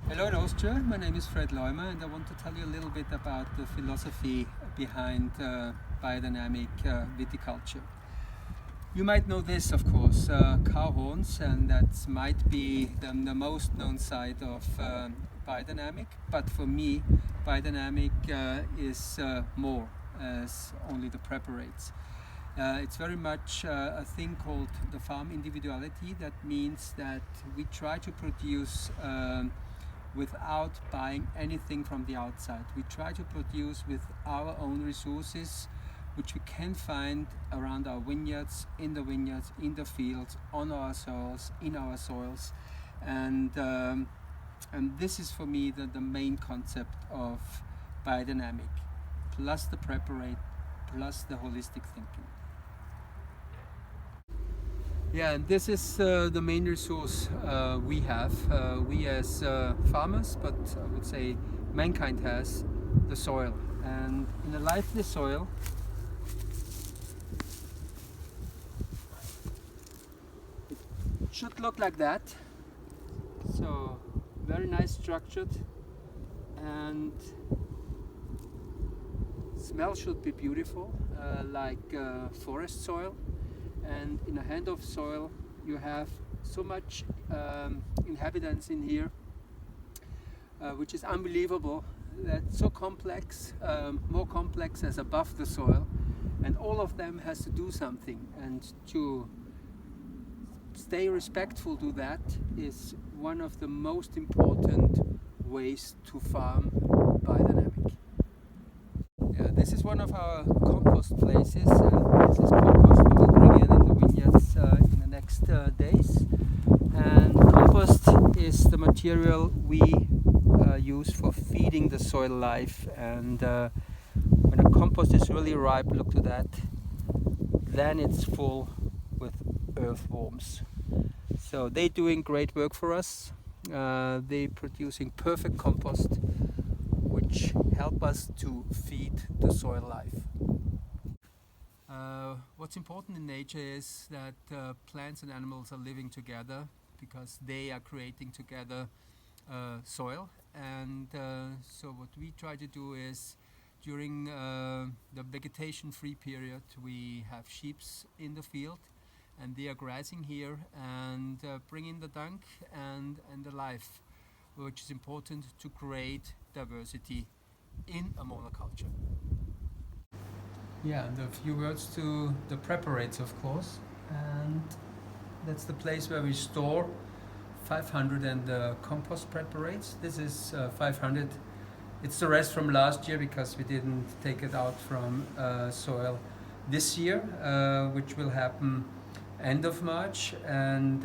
Hello in Austria, my name is Weingut Loimer and I want to tell you a little bit about the philosophy behind biodynamic viticulture. You might know this, of course, cow horns, and that might be the most known side of biodynamic, but for me biodynamic is more as only the preparates. It's very much a thing called the farm individuality. That means that we try to produce without buying anything from the outside. We try to produce with our own resources, which we can find around our vineyards, in the fields, on our soils, in our soils, and this is for me the main concept of biodynamic, plus the preparate, plus the holistic thinking. Yeah, and this is the main resource we have. We as farmers, but I would say mankind has the soil. And in a lifeless soil, it should look like that. So very nice structured, and smell should be beautiful, like forest soil. And in a hand-off soil you have so much inhabitants in here, which is unbelievable. That's so complex, more complex as above the soil, and all of them has to do something, and to stay respectful to that is one of the most important ways to farm biodynamic. Yeah, this is one of our compost places, and this is compost we will bring in the vineyards in the next days. And compost is the material we use for feeding the soil life, and when a compost is really ripe, look to that, then it's full with earthworms. So they're doing great work for us. They're producing perfect compost, which help us to feed the soil life. What's important in nature is that plants and animals are living together, because they are creating together soil. And so what we try to do is, during the vegetation-free period, we have sheep in the field, and they are grazing here and bring in the dung and the life, which is important to create diversity in a monoculture. Yeah, and a few words to the preparates, of course, and that's the place where we store 500 and the compost preparates. This is 500. It's the rest from last year, because we didn't take it out from soil this year, which will happen end of March, and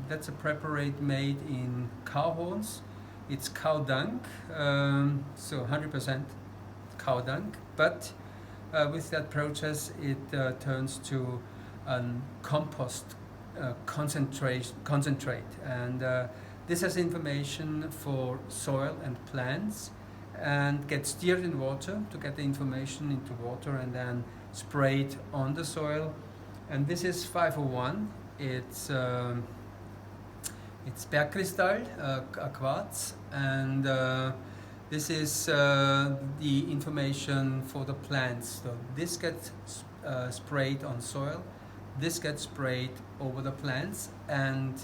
that's a preparate made in cow horns. It's cow dung, so 100% cow dung, but with that process it turns to a compost concentrate, and this has information for soil and plants, and gets steered in water to get the information into water and then sprayed on the soil. And this is 501. It's Bergkristall, a quartz, and this is the information for the plants. So this gets sprayed on soil, this gets sprayed over the plants, and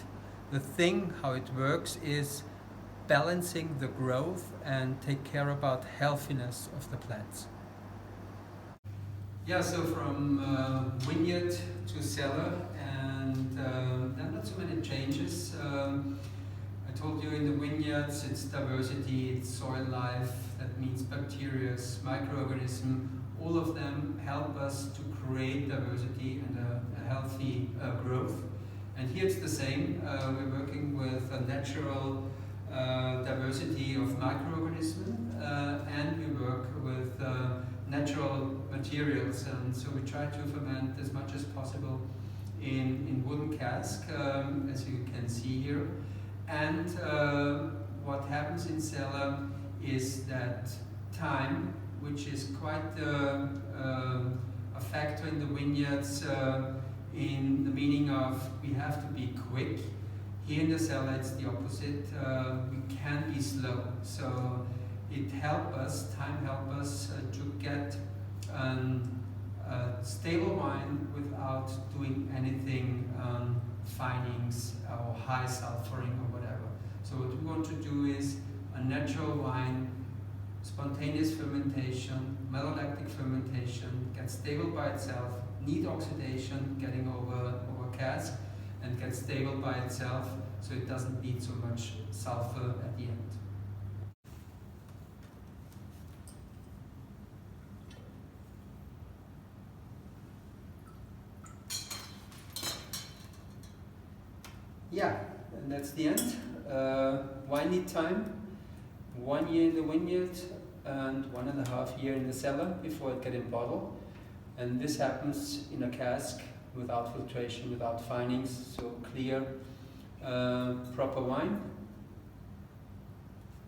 the thing how it works is balancing the growth and take care about healthiness of the plants. Yeah, so from vineyard to cellar, and there are not so many changes. I told you in the vineyards it's diversity, it's soil life, that means bacteria, microorganisms, all of them help us to create diversity and a healthy growth. And here it's the same. We're working with a natural diversity of microorganisms, and we work with natural materials, and so we try to ferment as much as possible in wooden cask, as you can see here. And what happens in cellar is that time, which is quite a factor in the vineyards, in the meaning of we have to be quick. Here in the cellar it's the opposite. We can be slow, so it time help us to get a stable wine without doing anything, finings or high sulfuring or whatever. So what we want to do is a natural wine, spontaneous fermentation, malolactic fermentation, get stable by itself, need oxidation getting over cask, and get stable by itself so it doesn't need so much sulfur at the end. Yeah, and that's the end. Wine lead time, 1 year in the vineyard and 1.5 years in the cellar before it gets in bottle. And this happens in a cask without filtration, without finings, so clear, proper wine.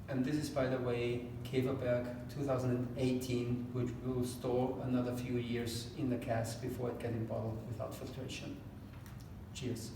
And this is, by the way, Käferberg 2018, which will store another few years in the cask before it gets in bottle without filtration. Cheers.